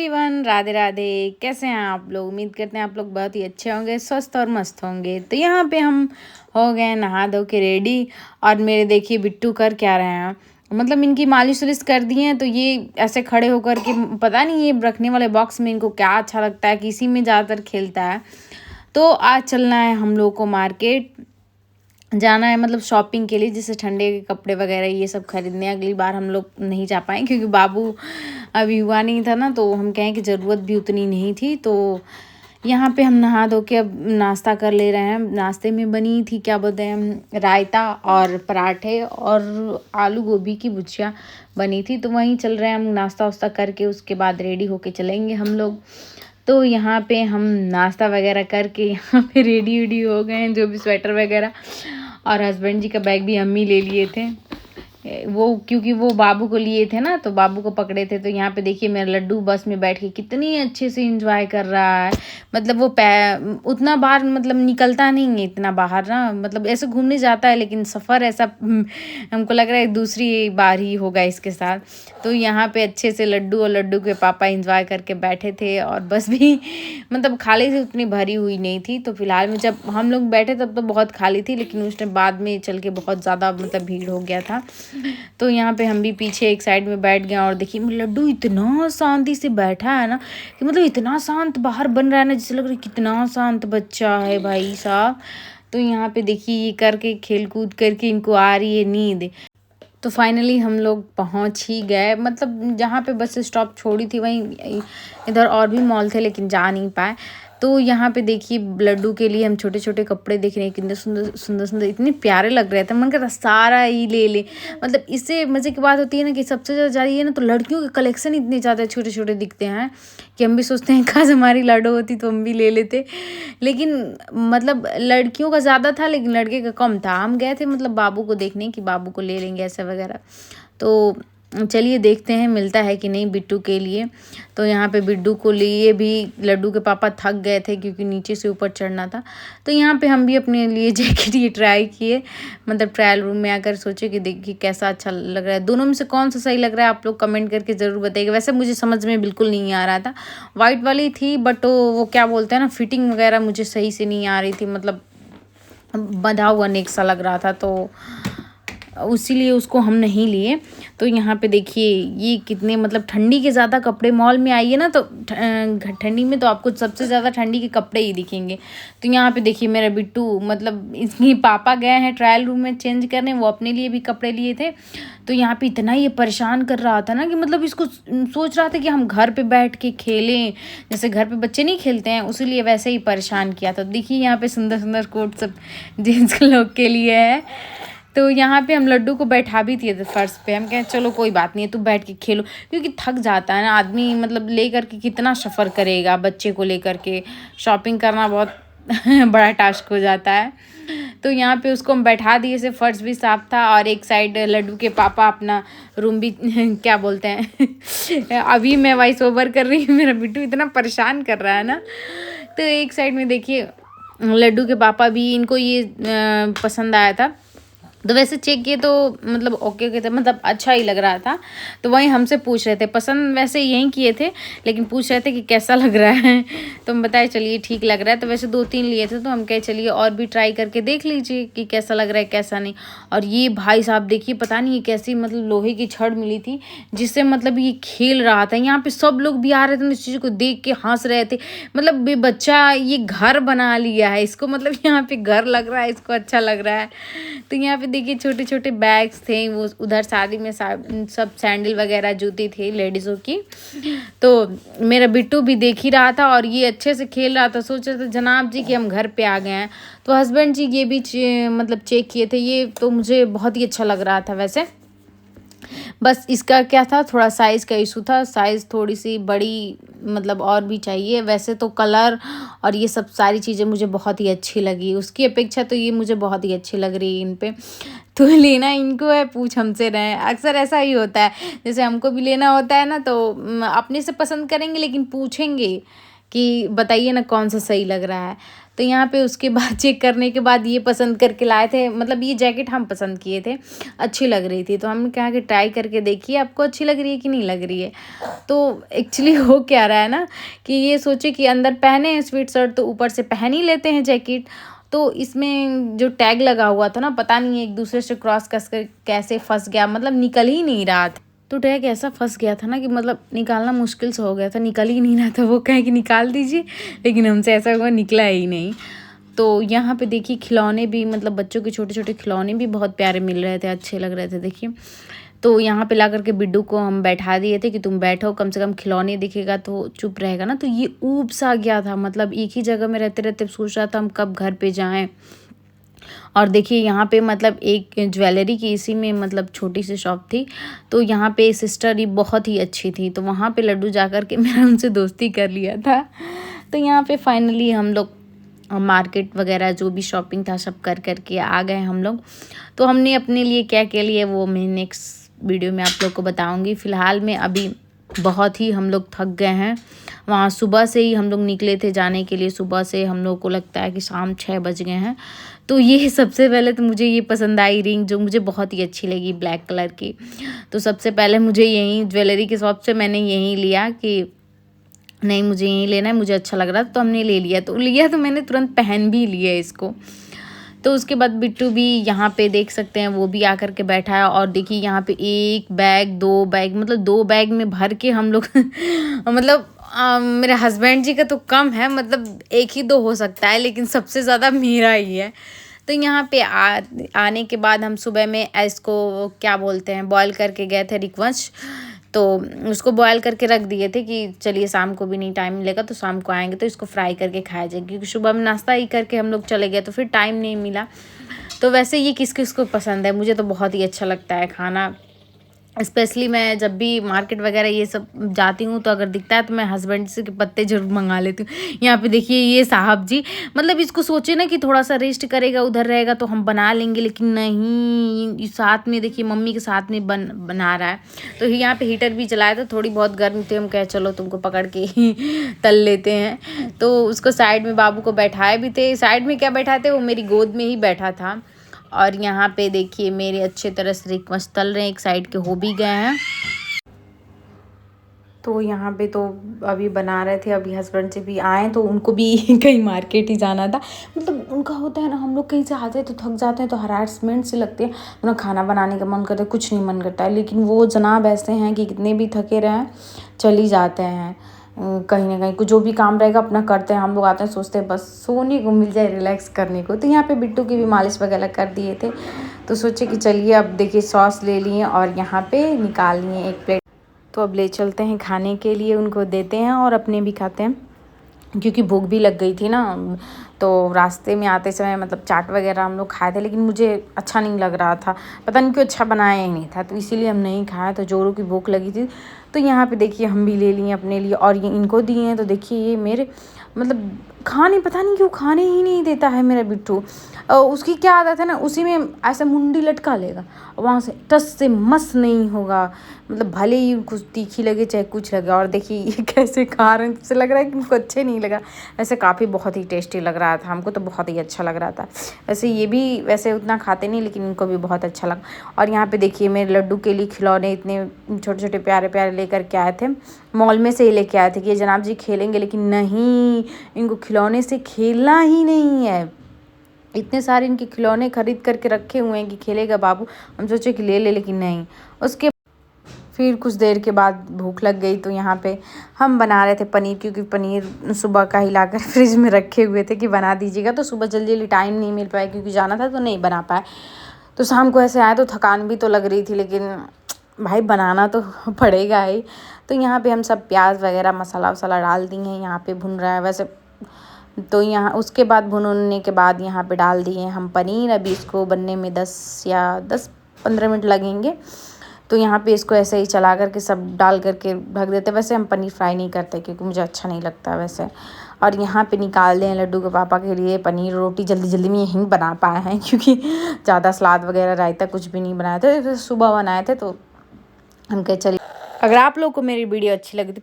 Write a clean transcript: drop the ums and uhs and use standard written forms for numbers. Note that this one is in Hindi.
एवरीवन, राधे राधे। कैसे हैं आप लोग? उम्मीद करते हैं आप लोग बहुत ही अच्छे होंगे, स्वस्थ और मस्त होंगे। तो यहाँ पे हम हो गए नहा धो के रेडी। और मेरे देखिए बिट्टू कर क्या रहे हैं, मतलब इनकी मालिश वालिश कर दी है। तो ये ऐसे खड़े होकर के, पता नहीं ये रखने वाले बॉक्स में इनको क्या अच्छा लगता है कि इसी में ज़्यादातर खेलता है। तो आज चलना है हम लोग को मार्केट, जाना है मतलब शॉपिंग के लिए, जैसे ठंडे के कपड़े वगैरह ये सब खरीदने। अगली बार हम लोग नहीं जा पाए क्योंकि बाबू अभी हुआ नहीं था ना, तो हम कहें कि ज़रूरत भी उतनी नहीं थी। तो यहाँ पे हम नहा धो के अब नाश्ता कर ले रहे हैं। नाश्ते में बनी थी क्या बोलते हैं, रायता और पराठे और आलू गोभी की भुजिया बनी थी। तो वहीं चल रहे हैं हम नाश्ता वास्ता करके, उसके बाद रेडी होके चलेंगे हम लोग। तो यहाँ पे हम नाश्ता वगैरह करके यहाँ पे रेडी वेडी हो गए हैं, जो भी स्वेटर वगैरह। और हस्बैंड जी का बैग भी हम ही ले लिए थे, वो क्योंकि वो बाबू को लिए थे ना, तो बाबू को पकड़े थे। तो यहाँ पे देखिए मेरा लड्डू बस में बैठ के कितनी अच्छे से एंजॉय कर रहा है। मतलब वो उतना बाहर मतलब निकलता नहीं है इतना बाहर ना, मतलब ऐसे घूमने जाता है, लेकिन सफ़र ऐसा हमको लग रहा है दूसरी बार ही होगा इसके साथ। तो यहाँ पे अच्छे से लड्डू और लड्डू के पापा एंजॉय करके बैठे थे। और बस भी मतलब खाली से उतनी भरी हुई नहीं थी। तो फिलहाल में जब हम लोग बैठे तब तो बहुत खाली थी, लेकिन उसने बाद में चल के बहुत ज़्यादा मतलब भीड़ हो गया था। तो यहाँ पे हम भी पीछे एक साइड में बैठ गए। और देखिए लड्डू इतना शांति से बैठा है ना, कि मतलब इतना शांत बाहर बन रहा है ना, जैसे लग रहा है कितना शांत बच्चा है भाई साहब। तो यहाँ पे देखिए ये करके खेल कूद करके इनको आ रही है नींद। तो फाइनली हम लोग पहुँच ही गए, मतलब जहाँ पे बस स्टॉप छोड़ी थी वहीं इधर और भी मॉल थे, लेकिन जा नहीं पाए। तो यहाँ पे देखिए लड्डू के लिए हम छोटे छोटे कपड़े देख रहे हैं, कितने सुंदर सुंदर सुंदर, इतने प्यारे लग रहे थे। मन करता सारा ही ले ले। मतलब इससे मज़े की बात होती है ना कि सबसे ज़्यादा ये ना, तो लड़कियों के कलेक्शन इतने ज़्यादा छोटे छोटे दिखते हैं कि हम भी सोचते हैं काश हमारी लाडो होती तो हम भी ले लेते। लेकिन मतलब लड़कियों का ज़्यादा था, लेकिन लड़के का कम था। हम गए थे मतलब बाबू को देखने कि बाबू को ले लेंगे ऐसा वगैरह। तो चलिए देखते हैं मिलता है कि नहीं बिट्टू के लिए। तो यहाँ पे बिट्टू को लिए भी लड्डू के पापा थक गए थे क्योंकि नीचे से ऊपर चढ़ना था। तो यहाँ पे हम भी अपने लिए जैकेट ये ट्राई किए, मतलब ट्रायल रूम में आकर सोचे कि देखिए कैसा अच्छा लग रहा है। दोनों में से कौन सा सही लग रहा है आप लोग कमेंट करके ज़रूर बताइएगा। वैसे मुझे समझ में बिल्कुल नहीं आ रहा था, वाइट वाली थी बट वो क्या बोलते हैं ना, फिटिंग वगैरह मुझे सही से नहीं आ रही थी, मतलब बंधा हुआ नेक सा लग रहा था, तो उसीलिए उसको हम नहीं लिए। तो यहाँ पे देखिए ये कितने मतलब ठंडी के ज़्यादा कपड़े, मॉल में आइए ना तो ठंडी में तो आपको सबसे ज़्यादा ठंडी के कपड़े ही दिखेंगे। तो यहाँ पे देखिए मेरा बिट्टू, मतलब इसके पापा गए हैं ट्रायल रूम में चेंज करने, वो अपने लिए भी कपड़े लिए थे। तो यहाँ पे इतना ये परेशान कर रहा था ना कि मतलब इसको सोच रहा था कि हम घर पे बैठ के खेलें, जैसे घर पे बच्चे नहीं खेलते हैं, उसीलिए वैसे ही परेशान किया था। देखिए यहाँ पे सुंदर सुंदर कोट सब जेंट्स लोग के लिए है। तो यहाँ पे हम लड्डू को बैठा भी दिए थे फर्श पे। हम कहें चलो कोई बात नहीं है, तू बैठ के खेलो, क्योंकि थक जाता है ना आदमी, मतलब ले कर के कितना सफ़र करेगा बच्चे को लेकर के। शॉपिंग करना बहुत बड़ा टास्क हो जाता है। तो यहाँ पे उसको हम बैठा दिए से, फर्श भी साफ था और एक साइड लड्डू के पापा अपना रूम भी क्या बोलते हैं अभी मैं वॉइस ओवर कर रही हूँ, मेरा बिट्टू इतना परेशान कर रहा है ना। तो एक साइड में देखिए लड्डू के पापा भी, इनको ये पसंद आया था। तो वैसे चेक किए तो मतलब ओके ओके थे, मतलब अच्छा ही लग रहा था। तो वहीं हमसे पूछ रहे थे, पसंद वैसे यहीं किए थे, लेकिन पूछ रहे थे कि कैसा लग रहा है। तो हम बताए चलिए ठीक लग रहा है। तो वैसे 2-3 लिए थे, तो हम कहे चलिए और भी ट्राई करके देख लीजिए कि कैसा लग रहा है कैसा नहीं। और ये भाई साहब देखिए पता नहीं ये कैसी मतलब लोहे की छड़ मिली थी जिससे मतलब ये खेल रहा था। यहाँ पे सब लोग भी आ रहे थे, इस चीज़ को देख के हंस रहे थे। मतलब ये बच्चा ये घर बना लिया है इसको, मतलब यहाँ पे घर लग रहा है इसको, अच्छा लग रहा है। तो यहाँ पे देखिए छोटे छोटे बैग्स थे, वो उधर साड़ी में सब सैंडल वगैरह जूती थी लेडीज़ों की। तो मेरा बिट्टू भी देख ही रहा था और ये अच्छे से खेल रहा था। सोच रहे थे जनाब जी कि हम घर पे आ गए हैं। तो हस्बैंड जी ये भी मतलब चेक किए थे, ये तो मुझे बहुत ही अच्छा लग रहा था वैसे। बस इसका क्या था, थोड़ा साइज़ का इशू था, साइज़ थोड़ी सी बड़ी मतलब और भी चाहिए। वैसे तो कलर और ये सब सारी चीज़ें मुझे बहुत ही अच्छी लगी, उसकी अपेक्षा तो ये मुझे बहुत ही अच्छी लग रही है इन पे। तो लेना इनको है, पूछ हमसे रहे। अक्सर ऐसा ही होता है, जैसे हमको भी लेना होता है ना, तो अपने से पसंद करेंगे लेकिन पूछेंगे कि बताइए ना कौन सा सही लग रहा है। तो यहाँ पे उसके बाद चेक करने के बाद ये पसंद करके लाए थे, मतलब ये जैकेट हम पसंद किए थे, अच्छी लग रही थी तो हमने कहा कि ट्राई करके देखिए आपको अच्छी लग रही है कि नहीं लग रही है। तो एक्चुअली हो क्या रहा है ना कि ये सोचे कि अंदर पहने हैं स्वेट शर्ट तो ऊपर से पहन ही लेते हैं जैकेट। तो इसमें जो टैग लगा हुआ था ना, पता नहीं एक दूसरे से क्रॉस कस कर कैसे फंस गया, मतलब निकल ही नहीं रहा था। तो टैग ऐसा फंस गया था ना कि मतलब निकालना मुश्किल से हो गया था, निकल ही नहीं रहा था। वो कहे कि निकाल दीजिए, लेकिन हमसे ऐसा हुआ निकला ही नहीं। तो यहाँ पे देखिए खिलौने भी, मतलब बच्चों के छोटे छोटे खिलौने भी बहुत प्यारे मिल रहे थे, अच्छे लग रहे थे देखिए। तो यहाँ पे ला करके बिड्डू को हम बैठा दिए थे कि तुम बैठो, कम से कम खिलौने दिखेगा तो चुप रहेगा ना। तो ये ऊब सा गया था, मतलब एक ही जगह में रहते रहते सोच रहा था हम कब घर पे जाएं। और देखिए यहाँ पे मतलब एक ज्वेलरी की इसी में मतलब छोटी सी शॉप थी, तो यहाँ पे सिस्टर ही बहुत ही अच्छी थी, तो वहाँ पे लड्डू जा कर के मैंने उनसे दोस्ती कर लिया था। तो यहाँ पे फाइनली हम लोग मार्केट वगैरह जो भी शॉपिंग था सब कर करके आ गए हम लोग। तो हमने अपने लिए क्या क्या लिए वो मैं नेक्स्ट वीडियो में आप लोग को बताऊंगी। फ़िलहाल में अभी बहुत ही हम लोग थक गए हैं, वहाँ सुबह से ही हम लोग निकले थे जाने के लिए, सुबह से हम लोग को लगता है कि शाम 6 बज गए हैं। तो ये सबसे पहले तो मुझे ये पसंद आई रिंग, जो मुझे बहुत ही अच्छी लगी ब्लैक कलर की। तो सबसे पहले मुझे यहीं ज्वेलरी की शॉप से मैंने यहीं लिया कि नहीं मुझे यहीं लेना है, मुझे अच्छा लग रहा था तो हमने ले लिया। तो मैंने तुरंत पहन भी लिया इसको। तो उसके बाद बिट्टू भी यहाँ पे देख सकते हैं, वो भी आकर के बैठा है। और देखिए यहाँ पे एक बैग, 2 बैग, मतलब 2 बैग में भर के हम लोग मतलब मेरे हस्बैंड जी का तो कम है, मतलब 1 ही 2 हो सकता है, लेकिन सबसे ज़्यादा मेरा ही है। तो यहाँ पे आने के बाद हम सुबह में इसको क्या बोलते हैं बॉयल करके गए थे रिकवच। तो उसको बॉयल करके रख दिए थे कि चलिए शाम को भी नहीं टाइम मिलेगा तो शाम को आएंगे तो इसको फ्राई करके खाया जाएगा, क्योंकि सुबह में नाश्ता ही करके हम लोग चले गए तो फिर टाइम नहीं मिला। तो वैसे ये किस किस को पसंद है, मुझे तो बहुत ही अच्छा लगता है खाना। स्पेशली मैं जब भी मार्केट वगैरह ये सब जाती हूँ तो अगर दिखता है तो मैं हस्बैंड से के पत्ते ज़रूर मंगा लेती हूँ। यहाँ पे देखिए ये साहब जी, मतलब इसको सोचे ना कि थोड़ा सा रेस्ट करेगा उधर रहेगा तो हम बना लेंगे, लेकिन नहीं, साथ में देखिए मम्मी के साथ में बना रहा है। तो यहाँ पे हीटर भी चलाया था, थोड़ी बहुत गर्म थी, हम कहे चलो तुमको पकड़ के ही तल लेते हैं। तो उसको साइड में बाबू को बैठाए भी थे, साइड में क्या बैठाए थे, वो मेरी गोद में ही बैठा था। और यहाँ पे देखिए मेरे अच्छे तरह से रिक्वेस्ट तल रहे हैं, एक साइड के हो भी गए हैं। तो यहाँ पे तो अभी बना रहे थे, अभी हस्बैंड से भी आए तो उनको भी कहीं मार्केट ही जाना था। मतलब उनका होता है ना, हम लोग कहीं से आते हैं तो थक जाते हैं तो हरासमेंट से लगते हैं तो ना खाना बनाने का मन करता है, कुछ नहीं मन करता है। लेकिन वो जनाब ऐसे हैं कि कितने भी थके रहें चल ही जाते हैं, कहीं ना कहीं जो भी काम रहेगा अपना करते हैं। हम लोग आते हैं सोचते हैं बस सोने को मिल जाए, रिलैक्स करने को। तो यहाँ पे बिट्टू की भी मालिश वगैरह कर दिए थे, तो सोचे कि चलिए अब देखिए सॉस ले लिए और यहाँ पे निकाल लिए एक प्लेट। तो अब ले चलते हैं खाने के लिए, उनको देते हैं और अपने भी खाते हैं, क्योंकि भूख भी लग गई थी ना। तो रास्ते में आते समय मतलब चाट वगैरह हम लोग खाए थे, लेकिन मुझे अच्छा नहीं लग रहा था, पता नहीं क्यों अच्छा बनाया ही नहीं था, तो इसीलिए हम नहीं खाया। तो जोरों की भूख लगी थी। तो यहाँ पे देखिए हम भी ले लिए अपने लिए और ये इनको दिए हैं। तो देखिए ये मेरे मतलब खाने, पता नहीं क्यों खाने ही नहीं देता है मेरा बिट्टू। उसकी क्या आदत है ना, उसी में ऐसे मुंडी लटका लेगा, वहाँ से टस से मस नहीं होगा, मतलब भले ही कुछ तीखी लगे चाहे कुछ लगे। और देखिए ये कैसे खा रहे हैं, तुमसे लग रहा है कि उनको अच्छे नहीं लगा, वैसे काफ़ी बहुत ही टेस्टी लग रहा था, हमको तो बहुत ही अच्छा लग रहा था। वैसे ये भी वैसे उतना खाते नहीं, लेकिन इनको भी बहुत अच्छा लगा। और यहाँ पे देखिए मेरे लड्डू के लिए खिलौने इतने छोटे छोटे प्यारे प्यारे लेकर के आए थे, मॉल में से ही लेके आए थे कि ये जनाब जी खेलेंगे, लेकिन नहीं, इनको खिलौने से खेलना ही नहीं है। इतने सारे इनके खिलौने खरीद करके रखे हुए हैं कि खेलेगा बाबू, हम सोचे कि ले ले, लेकिन नहीं। उसके फिर कुछ देर के बाद भूख लग गई तो यहाँ पे हम बना रहे थे पनीर, क्योंकि पनीर सुबह का ही लाकर फ्रिज में रखे हुए थे कि बना दीजिएगा। तो सुबह जल्दी जल्दी टाइम नहीं मिल पाया क्योंकि जाना था तो नहीं बना पाए। तो शाम को ऐसे आए तो थकान भी तो लग रही थी, लेकिन भाई बनाना तो पड़ेगा ही। तो यहाँ पे हम सब प्याज वगैरह मसाला वसाला डाल दिए हैं, यहाँ पे भुन रहा है वैसे। तो यहाँ उसके बाद भुनने के बाद यहाँ पे डाल दिए हम पनीर। अभी इसको बनने में 10 या 10-15 मिनट लगेंगे। तो यहाँ पे इसको ऐसे ही चला करके सब डाल करके ढक देते। वैसे हम पनीर फ्राई नहीं करते क्योंकि मुझे अच्छा नहीं लगता वैसे। और यहाँ पे निकाल दें लड्डू के पापा के लिए पनीर रोटी, जल्दी जल्दी में यहीं बना पाए हैं क्योंकि ज़्यादा सलाद वगैरह रायता कुछ भी नहीं बनाए थे, सुबह बनाए थे। तो हम कहे चलिए, अगर आप लोग को मेरी वीडियो अच्छी लगी तो